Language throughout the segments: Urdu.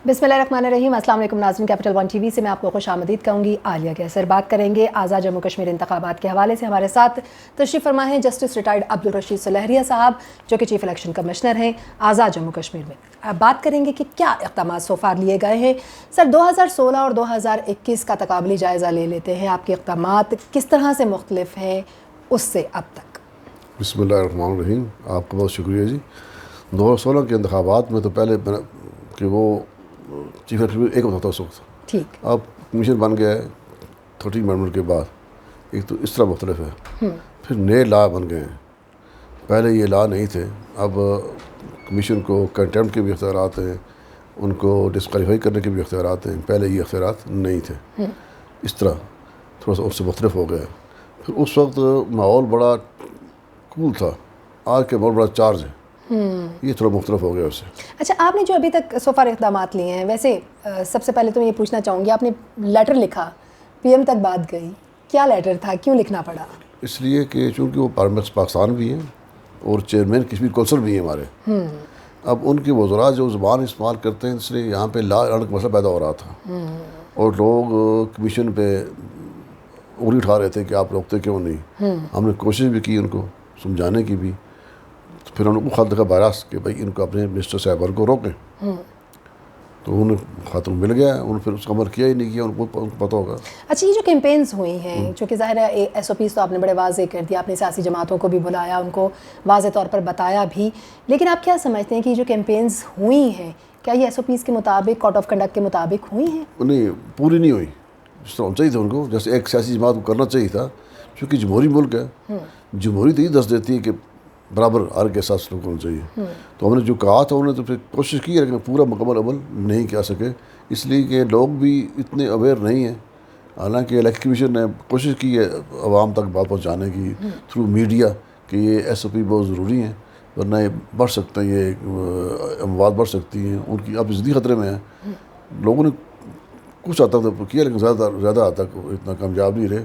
بسم اللہ الرحمن الرحیم. السلام علیکم ناظرین. کیپٹل ون ٹی وی سے میں آپ کو خوش آمدید کہوں گی. عالیہ کیسر بات کریں گے آزاد جموں کشمیر انتخابات کے حوالے سے. ہمارے ساتھ تشریف فرما ہیں جسٹس ریٹائرڈ عبدالرشید سلیحریہ صاحب جو کہ چیف الیکشن کمشنر ہیں آزاد جموں کشمیر میں. اب بات کریں گے کہ کیا اقدامات سو فار لیے گئے ہیں. سر 2016 اور 2021 کا تقابلی جائزہ لے لیتے ہیں. آپ کے اقدامات کس طرح سے مختلف ہیں اس سے اب تک؟ بسم اللہ الرحمن الرحیم. آپ کا بہت شکریہ جی. 2016 کے انتخابات میں تو پہلے کہ وہ چیف ایلیکشن ایک ہوتا تھا اس وقت. ٹھیک. اب کمیشن بن گیا ہے 30 امینڈمنٹ کے بعد. ایک تو اس طرح مختلف ہے. پھر نئے لا بن گئے ہیں. پہلے یہ لا نہیں تھے. اب کمیشن کو کنٹیمپٹ کے بھی اختیارات ہیں, ان کو ڈسکوالیفائی کرنے کے بھی اختیارات ہیں. پہلے یہ اختیارات نہیں تھے. اس طرح تھوڑا سا اس سے مختلف ہو گیا. پھر اس وقت ماحول بڑا کول تھا. آج کے ماحول بڑا چارج ہے. یہ تھوڑا مختلف ہو گیا اس سے. اچھا, آپ نے جو ابھی تک سو فار اقدامات لیے ہیں, ویسے سب سے پہلے تو میں یہ پوچھنا چاہوں گی, آپ نے لیٹر لکھا, پی ایم تک بات گئی, کیا لیٹر تھا, کیوں لکھنا پڑا؟ اس لیے کہ چونکہ وہ پاکستان بھی ہیں اور چیئرمین کشمیر کونسل بھی ہیں ہمارے. اب ان کے وزراء جو زبان استعمال کرتے ہیں, اس لیے یہاں پہ لا اینڈ کا مسئلہ پیدا ہو رہا تھا. اور لوگ کمیشن پہ انگلی اٹھا رہے تھے کہ آپ روکتے کیوں نہیں. ہم نے کوشش بھی کی ان کو سمجھانے کی بھی. پھر انہوں نے خط لکھا باراس کہ بھائی ان کو اپنے منسٹر صاحبان کو روکیں. تو انہیں خط مل گیا. انہوں نے پھر اس کا عمل کیا ہی نہیں کیا. ان کو پتہ ہوگا. اچھا, یہ جو کیمپینز ہوئی ہیں, چونکہ ظاہر ہے ایس او پیز تو آپ نے بڑے واضح کر دیا, آپ نے سیاسی جماعتوں کو بھی بلایا, ان کو واضح طور پر بتایا بھی, لیکن آپ کیا سمجھتے ہیں کہ یہ جو کیمپینز ہوئی ہیں, کیا یہ ایس او پیز کے مطابق, کوڈ آف کنڈکٹ کے مطابق ہوئی ہیں؟ نہیں, پوری نہیں ہوئی جس طرح ہونا چاہیے تھا ان کو. جیسے ایک سیاسی جماعت کو کرنا چاہیے تھا, چونکہ جمہوری ملک ہے. جمہوری تو یہ دس دیتی ہے کہ برابر ہر کے ساتھ سلوک ہونا چاہیے. تو ہم نے جو کہا تھا انہوں نے تو پھر کوشش کی ہے, لیکن پورا مکمل عمل نہیں کیا سکے. اس لیے کہ لوگ بھی اتنے اویئر نہیں ہیں. حالانکہ الیکشن کمیشن نے کوشش کی ہے عوام تک بات پہنچانے کی تھرو میڈیا کہ یہ ایس او پی بہت ضروری ہیں, ورنہ یہ بڑھ سکتے ہیں, یہ اموات بڑھ سکتی ہیں, ان کی اب زندگی خطرے میں ہیں. لوگوں نے کچھ حد تک کیا, لیکن زیادہ حد تک اتنا کامیاب نہیں رہے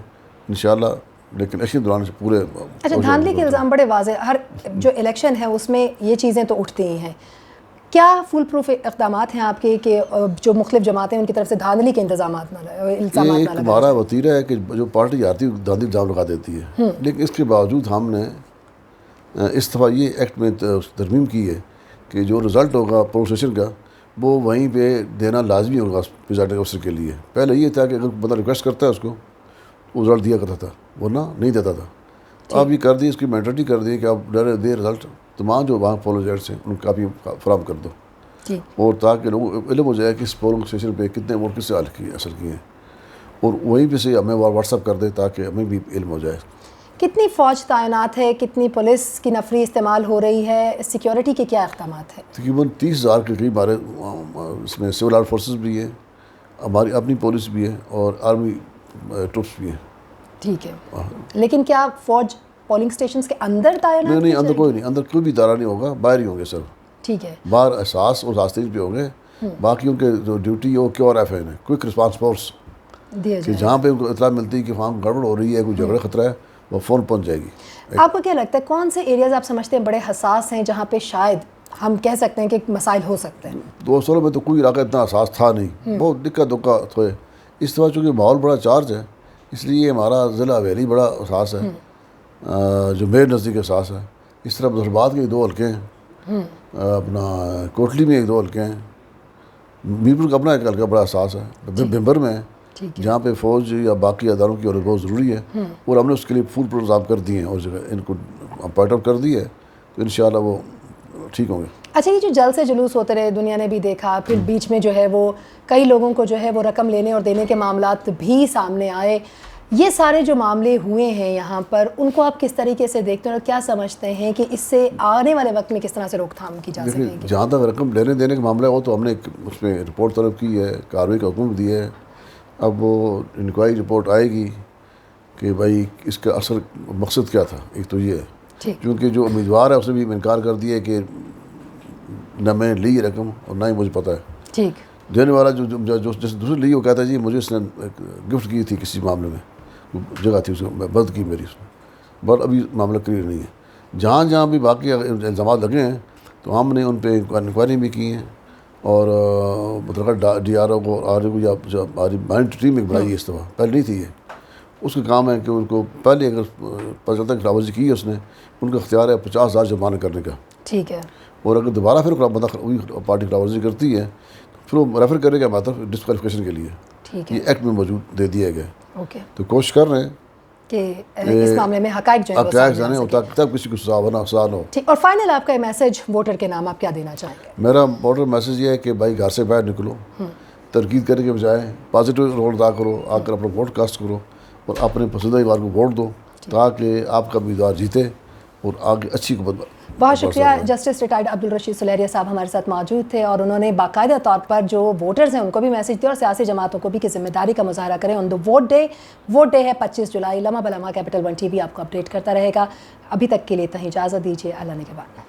انشاءاللہ. لیکن الیکشن دوران سے پورے. اچھا, دھاندلی کے الزام بڑے واضح, ہر جو الیکشن ہے اس میں یہ چیزیں تو اٹھتی ہی ہیں. کیا فل پروف اقدامات ہیں آپ کے کہ جو مختلف جماعتیں ان کی طرف سے دھاندلی کے الزامات نہ لگائیں؟ ایک ہمارا وتیرہ ہے کہ جو پارٹی آتی ہے دھاندلی الزام لگا دیتی ہے. لیکن اس کے باوجود ہم نے اس دفعہ یہ ایکٹ میں ترمیم کی ہے کہ جو رزلٹ ہوگا پولنگ اسٹیشن کا وہ وہیں پہ دینا لازمی ہوگا پریزائڈنگ افسر کے لیے. پہلے یہ تھا کہ اگر بندہ ریکویسٹ کرتا ہے اس کو وہ رزلٹ دیا کرتا تھا, ورنہ نہیں دیتا تھا. اب یہ کر دی, اس کی مینڈیٹری کر دی کہ آپ دے رزلٹ تمام جو وہاں پولنگ ایجنٹس ہیں ان کا بھی فراہم کر دو. اور تاکہ لوگوں کو علم ہو جائے کہ اس پولنگ اسٹیشن پہ کتنے ووٹ کس سے حاصل کیے ہیں, اور وہیں پہ سے ہمیں واٹس ایپ کر دے تاکہ ہمیں بھی علم ہو جائے. کتنی فوج تعینات ہے, کتنی پولیس کی نفری استعمال ہو رہی ہے, سیکیورٹی کے کیا اقدامات ہیں؟ تقریباً 30,000 کے قریب ہمارے اس میں سول آرم فورسز بھی ہیں, ہماری اپنی پولیس بھی ہے, اور آرمی ٹروپس بھی ہیں. ٹھیک ہے, لیکن کیا فوج پولنگ اسٹیشنز کے اندر تعینات؟ نہیں, اندر کوئی نہیں, اندر کوئی بھی ادارہ نہیں ہوگا, باہر ہی ہوں گے سر. ٹھیک ہے, باہر احساس اور راستیج پہ ہوں گے. باقی ان کے جو ڈیوٹی ہے وہ کیو آر ایف ہے, کوئک رسپانس فورس, کہ جہاں پہ ان کو اطلاع ملتی ہے کہ وہاں گڑبڑ ہو رہی ہے, کوئی جھگڑا خطرہ ہے, وہ فون پہنچ جائے گی. آپ کو کیا لگتا ہے کون سے ایریاز آپ سمجھتے ہیں بڑے حساس ہیں جہاں پہ شاید ہم کہہ سکتے ہیں کہ مسائل ہو سکتے ہیں؟ 2016 میں تو کوئی علاقہ اتنا حساس تھا نہیں, بہت دقت ہوئے. اس طرح چونکہ ماحول بڑا چارج ہے, اس لیے ہمارا ضلع حویلی بڑا حساس ہے, جو میرے نزدیک احساس ہے. اس طرح بزرباد کے 2 حلقے ہیں, اپنا کوٹلی میں 1-2 حلقے ہیں, میرپور کا اپنا ایک حلقہ بڑا حساس ہے, بمبر میں جہاں پہ فوج یا باقی اداروں کی عورت بہت ضروری ہے, اور ہم نے اس کے لیے فل پروگرام کر دیے ہیں, اور جگہ ان کو پوائنٹ آؤٹ کر دی ہے, تو انشاءاللہ وہ ٹھیک ہوں گے. اچھا, یہ جو جلد سے جلوس ہوتے رہے, دنیا نے بھی دیکھا, پھر بیچ میں جو ہے وہ کئی لوگوں کو جو ہے وہ رقم لینے اور دینے کے معاملات بھی سامنے آئے, یہ سارے جو معاملے ہوئے ہیں یہاں پر, ان کو آپ کس طریقے سے دیکھتے ہیں اور کیا سمجھتے ہیں کہ اس سے آنے والے وقت میں کس طرح سے روک تھام کی جا سکے گی؟ جہاں تک رقم لینے دینے کا معاملہ ہو تو ہم نے اس میں رپورٹ طلب کی ہے, کارروائی کا حکم دیا ہے. اب وہ انکوائری رپورٹ آئے گی کہ بھائی اس کا اصل مقصد کیا تھا. ایک تو یہ ہے کیونکہ جو امیدوار ہے اس نے بھی انکار کر دیا کہ نہ میں نے لی یہ رقم اور نہ ہی مجھے پتہ ہے. ٹھیک, دینے والا جو دوسرے لی وہ کہتا ہے جی مجھے اس نے گفٹ کی تھی کسی معاملے میں, جگہ تھی اس کو بند کی میری اس نے, بٹ ابھی معاملہ کلیئر نہیں ہے. جہاں جہاں بھی باقی الزامات لگے ہیں تو ہم نے ان پہ انکوائری بھی کی ہیں, اور ڈی آر او کو آر او کو یا ہماری مائنڈ ٹیم ایک بنائی ہے اس دفعہ, پہلے نہیں تھی یہ. اس کا کام ہے کہ ان کو پہلے اگر پتہ چلتا ہے خلاف ورزی کی ہے اس نے, ان کا اختیار ہے 50,000 جرمانہ کرنے کا. ٹھیک ہے. اور اگر دوبارہ پھر بندہ وہی پارٹی خلاف ورزی کرتی ہے پھر وہ ریفر کرے گا مطلب ڈسکوالیفیکیشن کے لیے. یہ ایکٹ میں موجود دے دیا گیا. اوکے. تو کوشش کر رہے ہیں کہ اس معاملے میں حقائق جو حقائق جانے ہوتا تب کسی کو سزا ہو. ٹھیک. اور فائنل آپ کا میسج ووٹر کے نام آپ کیا دینا چاہیں گے؟ میرا ووٹر میسج یہ ہے کہ بھائی گھر سے باہر نکلو, تنقید کرنے کے بجائے پازیٹیو رول ادا کرو, آ کر اپنا ووٹ کاسٹ کرو اور اپنے پسندیدہ امیدوار کو ووٹ دو تاکہ آپ کا امیدوار جیتے اور آگے اچھی حکومت. بہت شکریہ. جسٹس ریٹائرڈ عبدالرشید سلیریہ صاحب ہمارے ساتھ موجود تھے اور انہوں نے باقاعدہ طور پر جو ووٹرز ہیں ان کو بھی میسج دیا اور سیاسی جماعتوں کو بھی کہ ذمہ داری کا مظاہرہ کریں آن دا ووٹ ڈے. ووٹ ڈے ہے 25 جولائی. لمحہ بلمحہ کیپٹل 1 TV آپ کو اپڈیٹ کرتا رہے گا. ابھی تک کے لیے اتنا ہی اجازت دیجیے. اللہ نے کے بعد.